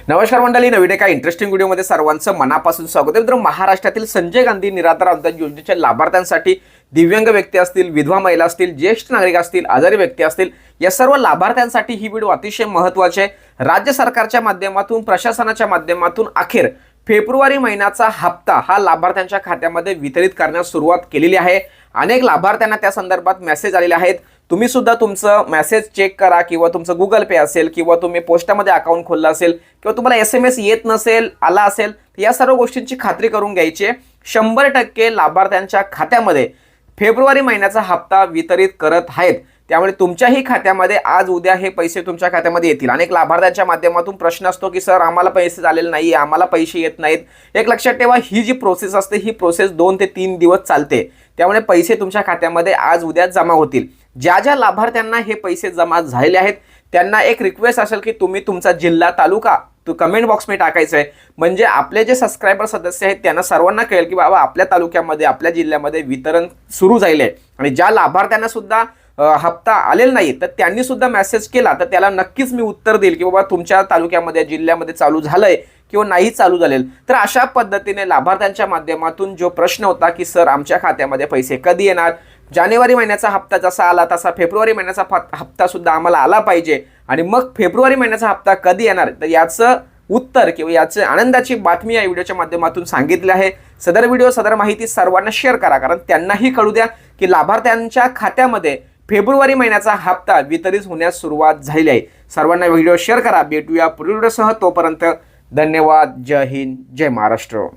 नमस्कार मंडळी, नवीन एका इंटरेस्टिंग व्हिडिओमध्ये सर्वांचं मनापासून स्वागत आहे. मित्रांनो, महाराष्ट्रातील संजय गांधी निराधार अनुदान योजनेच्या लाभार्थ्यांसाठी दिव्यांग व्यक्ती असतील, विधवा महिला असतील, ज्येष्ठ नागरिक असतील, आजारी व्यक्ती असतील, या सर्व लाभार्थ्यांसाठी ही व्हिडिओ अतिशय महत्त्वाची आहे. राज्य सरकारच्या माध्यमातून, प्रशासनाच्या माध्यमातून अखेर फेब्रुवारी महिन्याचा हप्ता हा लाभार्थ्यांच्या खात्यामध्ये वितरित करण्यास सुरुवात केलेली आहे. अनेक लाभार्थ्यांना त्या संदर्भात मेसेज आलेले आहेत. तुम्ही सुद्धा तुमचं मेसेज चेक करा, किंवा तुमचं गुगल पे असेल, किंवा तुम्ही पोस्टामध्ये अकाउंट खोललं असेल, किंवा तुम्हाला SMS येत नसेल, आला असेल, या सर्व गोष्टींची खात्री करून घ्यायची आहे. 100% लाभार्थ्यांच्या खात्यामध्ये फेब्रुवारी महिन्याचा हप्ता वितरित करत आहेत. त्यामुळे तुमच्याही खात्यामध्ये आज उद्या हे पैसे तुमच्या खात्यामध्ये येतील. अनेक लाभार्थ्यांच्या माध्यमातून प्रश्न असतो की सर, आम्हाला पैसे झालेले नाही, आम्हाला पैसे येत नाहीत. एक लक्षात ठेवा, ही जी प्रोसेस असते ही प्रोसेस 2 ते 3 दिवस चालते. त्यामुळे पैसे तुमच्या खात्यामध्ये आज उद्या जमा होतील. ज्या ज्या लाभार्थ्यांना हे पैसे जमा झालेले आहेत त्यांना एक रिक्वेस्ट असेल की तुम्ही तुमचा जिल्हा, तालुका कमेंट बॉक्समध्ये टाकायचं आहे. म्हणजे आपले जे सबस्क्रायबर सदस्य आहेत त्यांना सर्वांना कळेल की बाबा आपल्या तालुक्यामध्ये, आपल्या जिल्ह्यामध्ये वितरण सुरू झाले आहे. आणि ज्या लाभार्थ्यांना सुद्धा हप्ता आलेला नाही तर त्यांनी सुद्धा मेसेज केला तर त्याला नक्कीच मी उत्तर देईल की बाबा तुमच्या तालुक्यामध्ये, जिल्ह्यामध्ये चालू झालंय किंवा नाही चालू झालेल. तर अशा पद्धतीने लाभार्थ्यांच्या माध्यमातून जो प्रश्न होता की सर, आमच्या खात्यामध्ये पैसे कधी येणार, जानेवारी महिन्याचा हप्ता जसा आला तसा फेब्रुवारी महिन्याचा हप्ता सुद्धा आम्हाला आला पाहिजे, आणि मग फेब्रुवारी महिन्याचा हप्ता कधी येणार, तर याचं उत्तर किंवा याचे आनंदाची बातमी या व्हिडिओच्या माध्यमातून सांगितली आहे. सदर व्हिडिओ, सदर माहिती सर्वांना शेअर करा, कारण त्यांनाही कळू द्या की लाभार्थ्यांच्या खात्यामध्ये फेब्रुवारी महिन्याचा हप्ता वितरित होण्यास सुरुवात झालेली आहे. सर्वांना व्हिडिओ शेअर करा. भेटूया पुढील व्हिडिओसह. तोपर्यंत धन्यवाद. जय हिंद, जय महाराष्ट्र.